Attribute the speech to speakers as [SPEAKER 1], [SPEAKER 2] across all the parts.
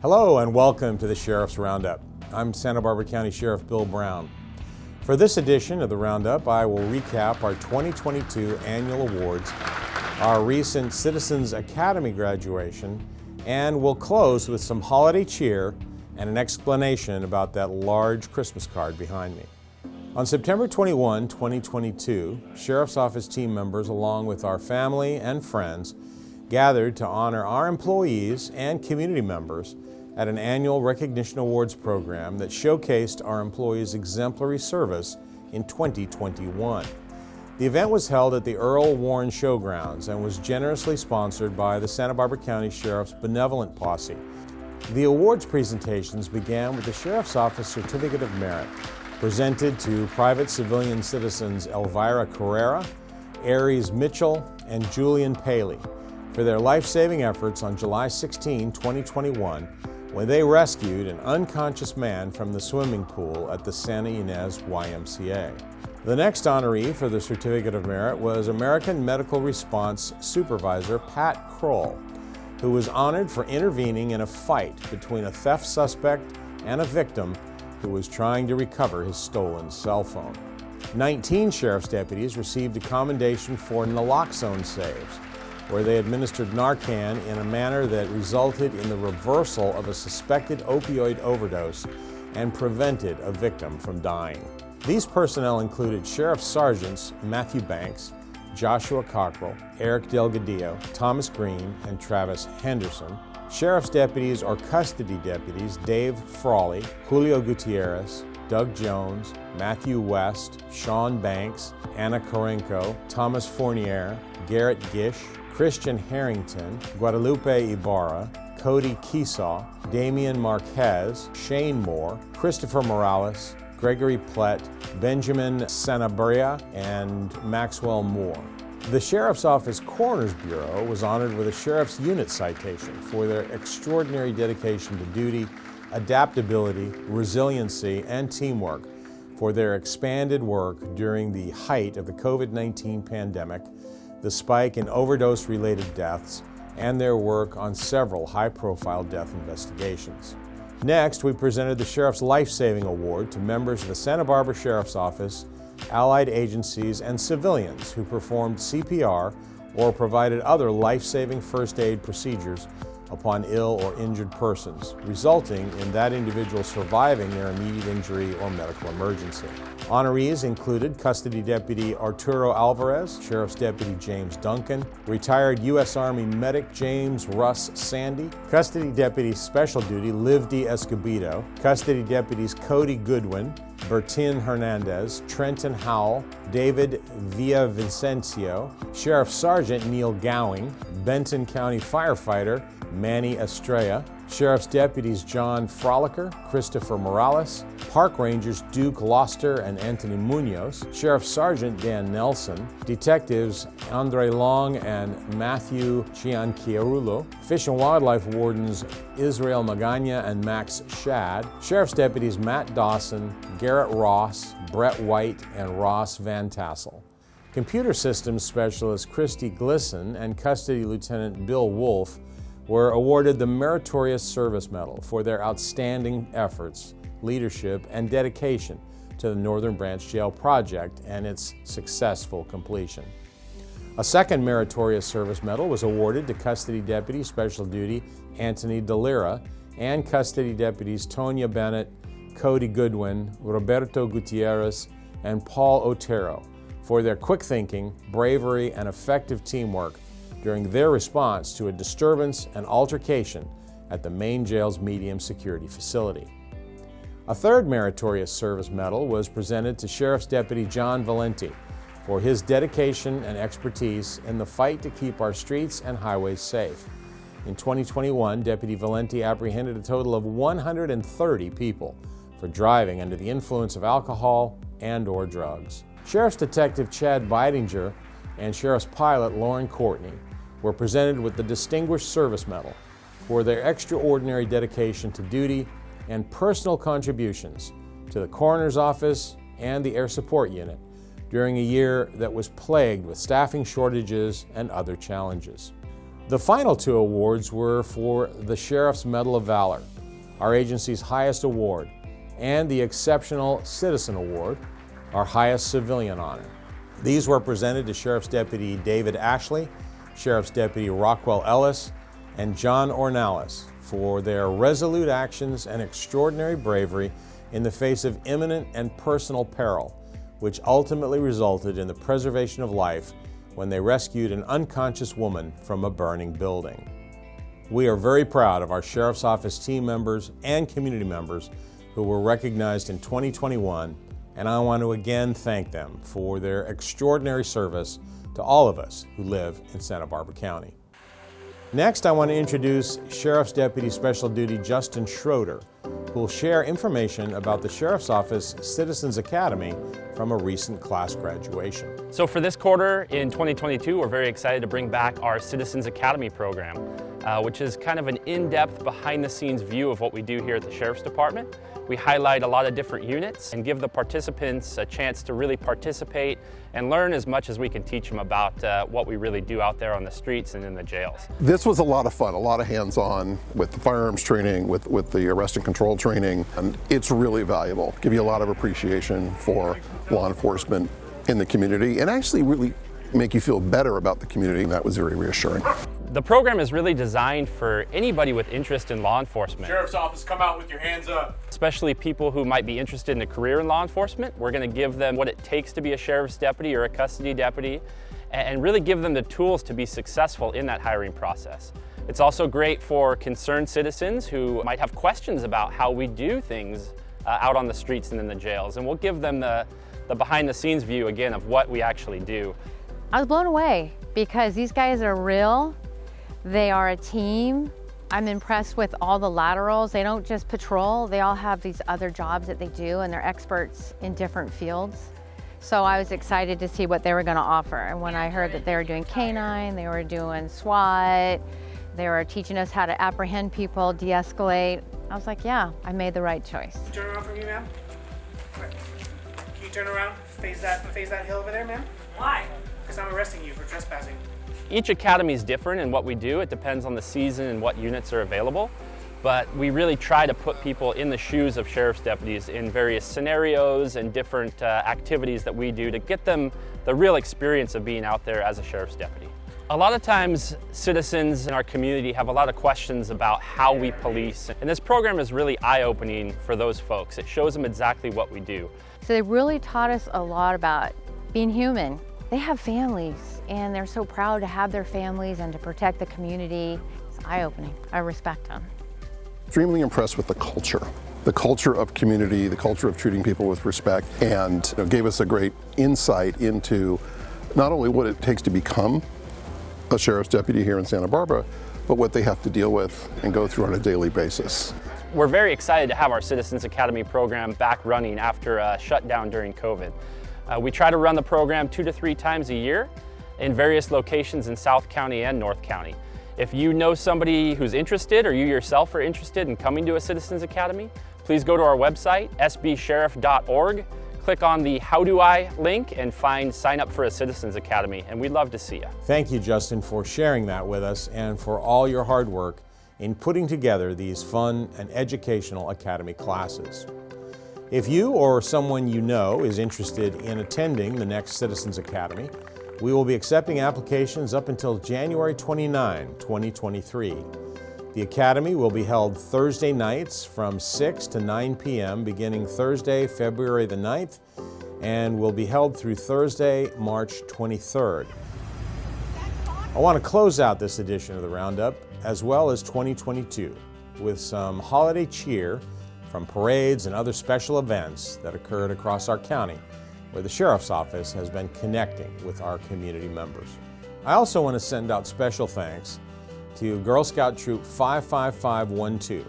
[SPEAKER 1] Hello and welcome to the Sheriff's Roundup. I'm Santa Barbara County Sheriff Bill Brown. For this edition of the Roundup, I will recap our 2022 annual awards, our recent Citizens Academy graduation, and we'll close with some holiday cheer and an explanation about that large Christmas card behind me. On September 21, 2022, Sheriff's Office team members, along with our family and friends, gathered to honor our employees and community members at an annual recognition awards program that showcased our employees' exemplary service in 2021. The event was held at the Earl Warren Showgrounds and was generously sponsored by the Santa Barbara County Sheriff's Benevolent Posse. The awards presentations began with the Sheriff's Office Certificate of Merit, presented to private civilian citizens Elvira Carrera, Aries Mitchell, and Julian Paley for their life-saving efforts on July 16, 2021, when they rescued an unconscious man from the swimming pool at the Santa Ynez YMCA. The next honoree for the Certificate of Merit was American Medical Response Supervisor Pat Kroll, who was honored for intervening in a fight between a theft suspect and a victim who was trying to recover his stolen cell phone. 19 sheriff's deputies received a commendation for naloxone saves, where they administered Narcan in a manner that resulted in the reversal of a suspected opioid overdose and prevented a victim from dying. These personnel included Sheriff Sergeants Matthew Banks, Joshua Cockrell, Eric Delgadillo, Thomas Green, and Travis Henderson. Sheriff's deputies or custody deputies Dave Frawley, Julio Gutierrez, Doug Jones, Matthew West, Sean Banks, Anna Korenko, Thomas Fournier, Garrett Gish, Christian Harrington, Guadalupe Ibarra, Cody Keesaw, Damian Marquez, Shane Moore, Christopher Morales, Gregory Plett, Benjamin Sanabria, and Maxwell Moore. The Sheriff's Office Coroner's Bureau was honored with a Sheriff's Unit citation for their extraordinary dedication to duty, adaptability, resiliency, and teamwork for their expanded work during the height of the COVID-19 pandemic, the spike in overdose-related deaths, and their work on several high-profile death investigations. Next, we presented the Sheriff's Life-Saving Award to members of the Santa Barbara Sheriff's Office, allied agencies, and civilians who performed CPR or provided other life-saving first aid procedures upon ill or injured persons, resulting in that individual surviving their immediate injury or medical emergency. Honorees included Custody Deputy Arturo Alvarez, Sheriff's Deputy James Duncan, retired U.S. Army Medic James Russ Sandy, Custody Deputy Special Duty Liv D. Escobedo, Custody Deputies Cody Goodwin, Bertin Hernandez, Trenton Howell, David Villavicencio, Sheriff Sergeant Neil Gowing, Benton County Firefighter Manny Estrella, Sheriff's Deputies John Frolicker, Christopher Morales, Park Rangers Duke Loster and Anthony Munoz, Sheriff Sergeant Dan Nelson, Detectives Andre Long and Matthew Chianchiarulo, Fish and Wildlife Wardens Israel Magana and Max Shad, Sheriff's Deputies Matt Dawson, Garrett Ross, Brett White, and Ross Van Tassel. Computer Systems Specialist Christy Glisson and Custody Lieutenant Bill Wolf were awarded the Meritorious Service Medal for their outstanding efforts, leadership, and dedication to the Northern Branch Jail project and its successful completion. A second Meritorious Service Medal was awarded to Custody Deputy Special Duty Anthony DeLira and Custody Deputies Tonya Bennett, Cody Goodwin, Roberto Gutierrez, and Paul Otero for their quick thinking, bravery, and effective teamwork during their response to a disturbance and altercation at the main jail's medium security facility. A third Meritorious Service Medal was presented to Sheriff's Deputy John Valenti for his dedication and expertise in the fight to keep our streets and highways safe. In 2021, Deputy Valenti apprehended a total of 130 people for driving under the influence of alcohol and/or drugs. Sheriff's Detective Chad Beidinger and Sheriff's Pilot Lauren Courtney were presented with the Distinguished Service Medal for their extraordinary dedication to duty and personal contributions to the Coroner's Office and the Air Support Unit during a year that was plagued with staffing shortages and other challenges. The final two awards were for the Sheriff's Medal of Valor our agency's highest award, and the Exceptional Citizen Award, our highest civilian honor. These were presented to Sheriff's Deputy David Ashley, Sheriff's Deputy Rockwell Ellis, and John Ornalis for their resolute actions and extraordinary bravery in the face of imminent and personal peril, which ultimately resulted in the preservation of life when they rescued an unconscious woman from a burning building. We are very proud of our Sheriff's Office team members and community members who were recognized in 2021, and I want to again thank them for their extraordinary service to all of us who live in Santa Barbara County. Next, I want to introduce Sheriff's Deputy Special Duty Justin Schroeder, who will share information about the Sheriff's Office Citizens Academy from a recent class graduation.
[SPEAKER 2] So for this quarter in 2022, we're very excited to bring back our Citizens Academy program, which is kind of an in-depth, behind-the-scenes view of what we do here at the Sheriff's Department. We highlight a lot of different units and give the participants a chance to really participate and learn as much as we can teach them about what we really do out there on the streets and in the jails.
[SPEAKER 3] This was a lot of fun, a lot of hands-on with the firearms training, with the arrest and control training, and it's really valuable. Give you a lot of appreciation for law enforcement in the community and actually really make you feel better about the community, and that was very reassuring.
[SPEAKER 2] The program is really designed for anybody with interest in law enforcement.
[SPEAKER 4] Sheriff's Office, come out with your hands up.
[SPEAKER 2] Especially people who might be interested in a career in law enforcement. We're going to give them what it takes to be a sheriff's deputy or a custody deputy and really give them the tools to be successful in that hiring process. It's also great for concerned citizens who might have questions about how we do things out on the streets and in the jails, and we'll give them the behind-the-scenes view again of what we actually do.
[SPEAKER 5] I was blown away because these guys are real. They are a team. I'm impressed with all the laterals. They don't just patrol, they all have these other jobs that they do, and they're experts in different fields. So I was excited to see what they were going to offer. And when I heard that they were doing canine, they were doing SWAT, they were teaching us how to apprehend people, de-escalate, I was like, yeah, I made the right choice.
[SPEAKER 4] Turn around for me, ma'am. Can you turn around, face that hill over there, ma'am? Why? Because I'm arresting you for trespassing.
[SPEAKER 2] Each academy is different in what we do. It depends on the season and what units are available. But we really try to put people in the shoes of sheriff's deputies in various scenarios and different activities that we do to get them the real experience of being out there as a sheriff's deputy. A lot of times citizens in our community have a lot of questions about how we police, and this program is really eye-opening for those folks. It shows them exactly what we do.
[SPEAKER 5] So they really taught us a lot about being human. They have families and they're so proud to have their families and to protect the community. It's eye-opening. I respect them.
[SPEAKER 3] Extremely impressed with the culture of community, the culture of treating people with respect, and gave us a great insight into not only what it takes to become a sheriff's deputy here in Santa Barbara, but what they have to deal with and go through on a daily basis.
[SPEAKER 2] We're very excited to have our Citizens Academy program back running after a shutdown during COVID. We try to run the program 2 to 3 times a year in various locations in South County and North County. If you know somebody who's interested or you yourself are interested in coming to a Citizens Academy, please go to our website, sbsheriff.org, click on the How Do I link and sign up for a Citizens Academy, and we'd love to see you.
[SPEAKER 1] Thank you, Justin, for sharing that with us and for all your hard work in putting together these fun and educational academy classes. If you or someone you know is interested in attending the next Citizens Academy, we will be accepting applications up until January 29, 2023. The Academy will be held Thursday nights from 6 to 9 p.m. beginning Thursday, February the 9th, and will be held through Thursday, March 23rd. I want to close out this edition of the Roundup, as well as 2022, with some holiday cheer from parades and other special events that occurred across our county, where the Sheriff's Office has been connecting with our community members. I also want to send out special thanks to Girl Scout Troop 55512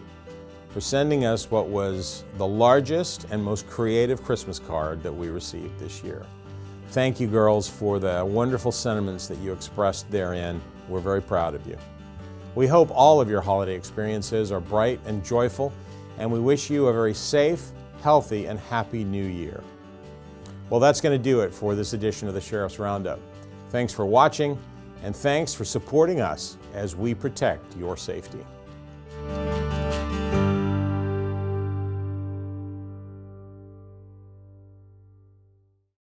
[SPEAKER 1] for sending us what was the largest and most creative Christmas card that we received this year. Thank you, girls, for the wonderful sentiments that you expressed therein. We're very proud of you. We hope all of your holiday experiences are bright and joyful, and we wish you a very safe, healthy, and happy New Year. Well, that's going to do it for this edition of the Sheriff's Roundup. Thanks for watching, and thanks for supporting us as we protect your safety.